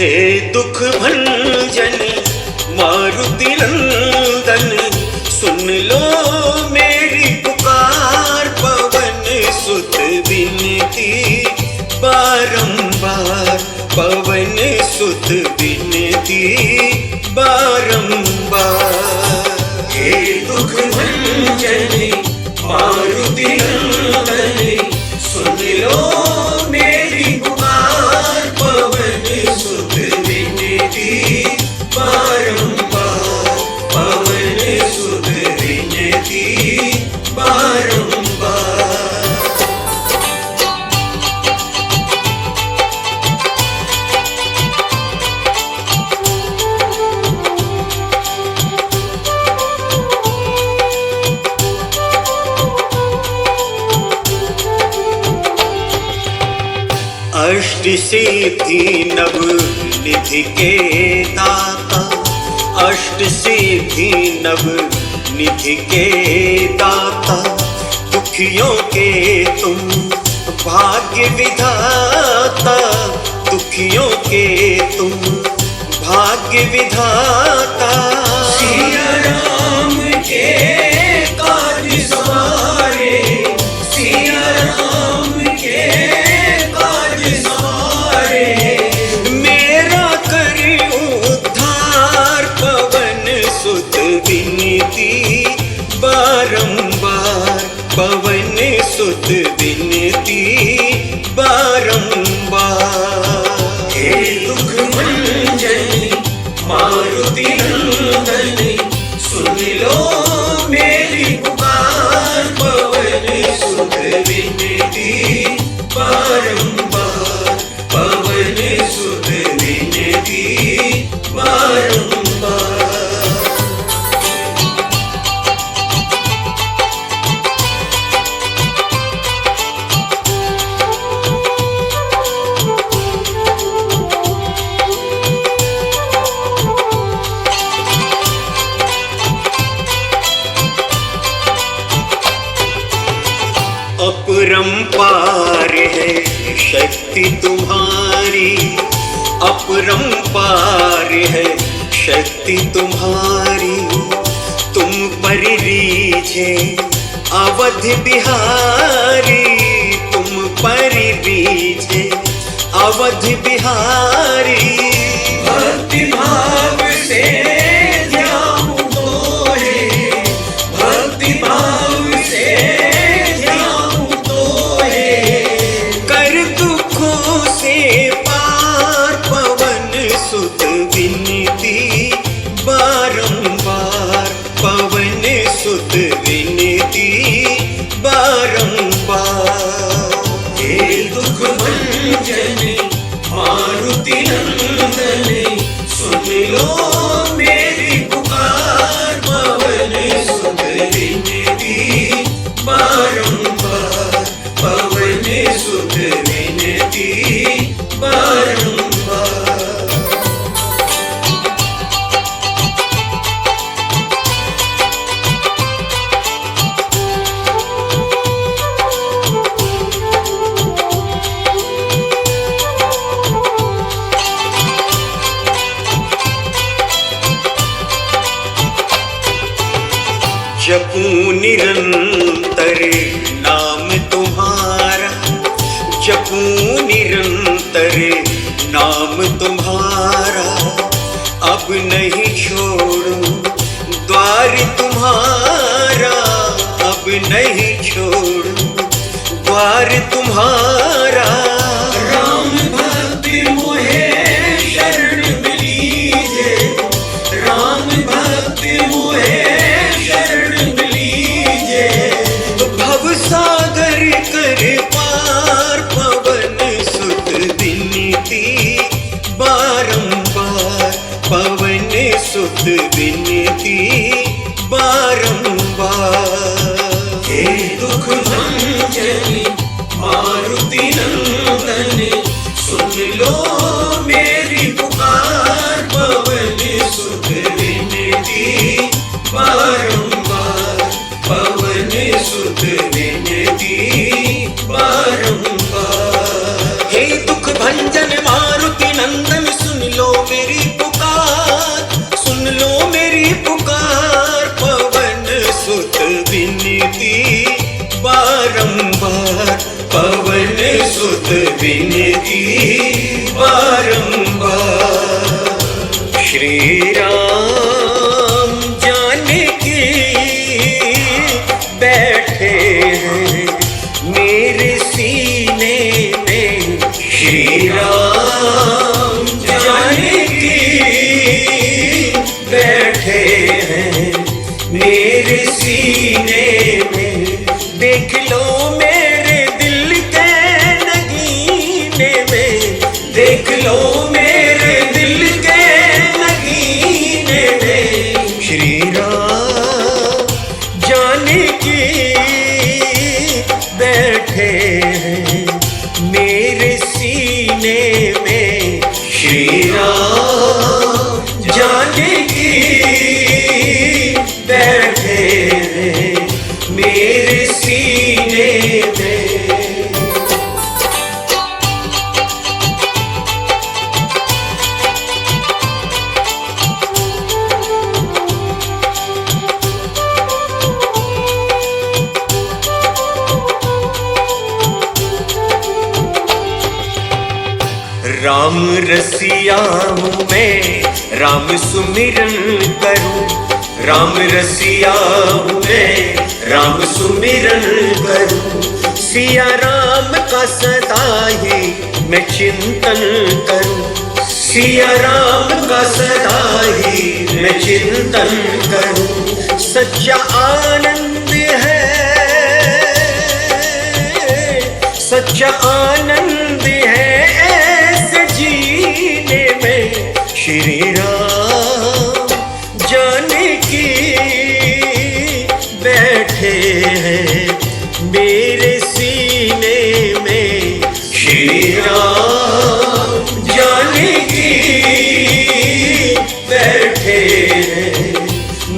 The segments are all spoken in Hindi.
हे दुख भंजन मारुति नंदन, सुन लो मेरी पुकार। पवन सुत विनती बारंबार, पवन सुत विनती बारंबार। हे दुख भंजन मारुति नंदन, सुन लो मेरी पुकार। पवन सुत विनती बारंबार, पवन सुत विनती बारंबार। अष्ट सिद्धि नव निधि के दाता, अष्ट सिद्धि नव निधि के दाता। दुखियों के तुम भाग्य विधाता, दुखियों के तुम भाग्य विधाता। सिया राम के काज सवारे, सिया राम के काज सवारे। मेरा करी उद्धार, पवन सुत विनती बारंबार, पवन सुत विनती बारंबार। हे दुख भंजन मारुति नंदन, सुन लो मेरी पुकार। पवन सुत विनती बारंबार, पवन सुत विनती बारंबार। अपरंपार है शक्ति तुम्हारी, अपरंपार है शक्ति तुम्हारी। तुम पर रीझे अवध बिहारी, तुम पर रीझे अवध बिहारी। भक्ति भाव से जाऊं तोरे, भक्ति भाव से सुत विनती बारंबार, पवन सुत विनती बारंबार। हे दुख भंजन मारुति नंदन, सुन लो मेरी पुकार। पवन सुत विनती बारंबार, पवन सुत विनती बारंबार। जपूं निरंतर नाम तुम्हारा, जपूं निरंतर नाम तुम्हारा। अब नहीं छोड़ूं द्वार तुम्हारा, अब नहीं छोड़ूं द्वार तुम्हारा। राम भक्ति मोहे शरण मिलीजे, राम भक्ति मोहे सागर कर पार। पवन सुत विनती बारंबार, पवन सुत विनती बारंबार। हे दुख भंजन मारुति नंदन, सुन लो मेरी पुकार। पवन सुत विनती बारंबार, पवन सुत विनती बारंबार। हे दुख भंजन मारुति नंदन, सुन विनती बारंबार। श्री राम जानकी बैठे हैं मेरे सीने में। श्री राम जानकी बैठे हैं मेरे सीने में। देख लो मेरे दिल के नगीने में। देख लो मेरे दिल के नगीने में। श्री राम जानकी बैठे हैं मेरे सीने में। श्री राम जानकी बैठे हैं मेरे सीने में। राम रसिया हूँ मैं, राम सुमिरन करूं। राम रसिया हूँ मैं, राम सुमिरन करूं। सिया राम का सदा ही मैं चिंतन करूं। सिया राम का सदा ही मैं चिंतन करूं। सच्चा आनंद है, सच्चा आनंद है ऐसे जीने में। श्री राम जानकी बैठे हैं मेरे सीने में। श्री राम जानकी बैठे हैं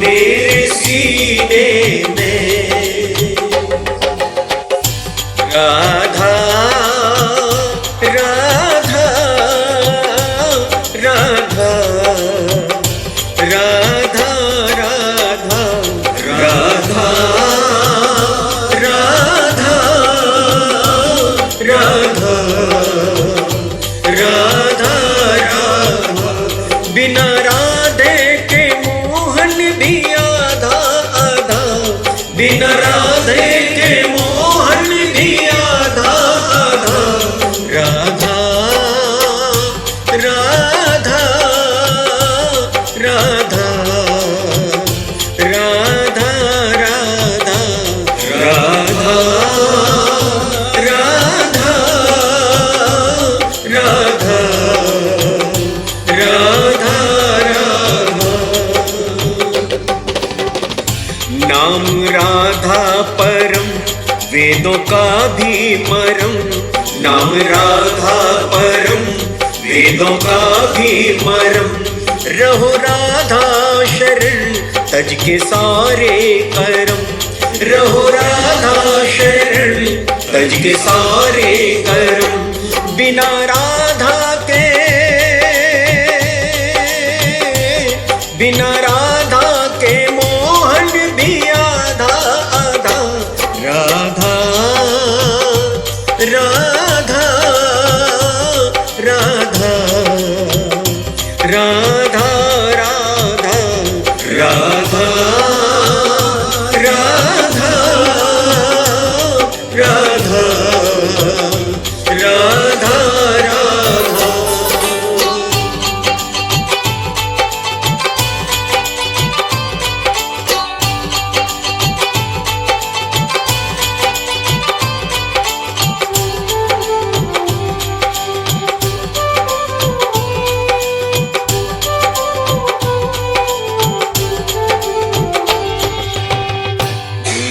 मेरे सीने में। राधा राधा राधा राधा राधा राधा राधा राधा राधा राधा। बिना राधे के मोहन भी आधा आधा। बिना राधे के मोहन भी आधा आधा। राधा राधा राधा राधा राधा राधा राधा राधा राधा राधा। नाम राधा परम वेदों का भी मरम। नाम राधा परम वेदों का भी मरम। रहो राधा शरण तज के सारे करम। रहो राधा शरण तज के सारे करम। बिना राधा के, बिना राधा के मोहन भी आधा आधा। राधा राधा राधा राधा राधा राधा राधा राधा राधा राधा।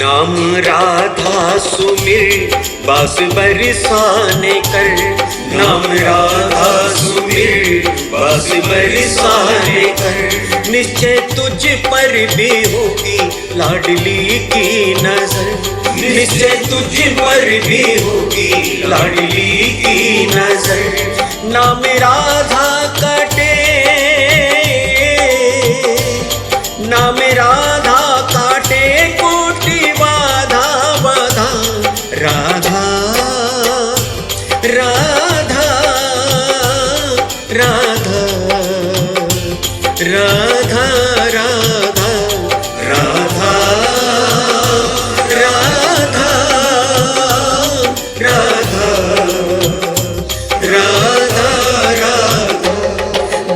नाम राधा सुमिर बास बरसाने कर। नाम राधा सुमिर बस बरसाने कर। निश्चय तुझ पर भी होगी लाडली की नजर। निश्चय तुझ पर भी होगी लाडली की नजर। नाम राधा कटे, नाम राधा काटे कोटि बाधा बाधा। राधा राधा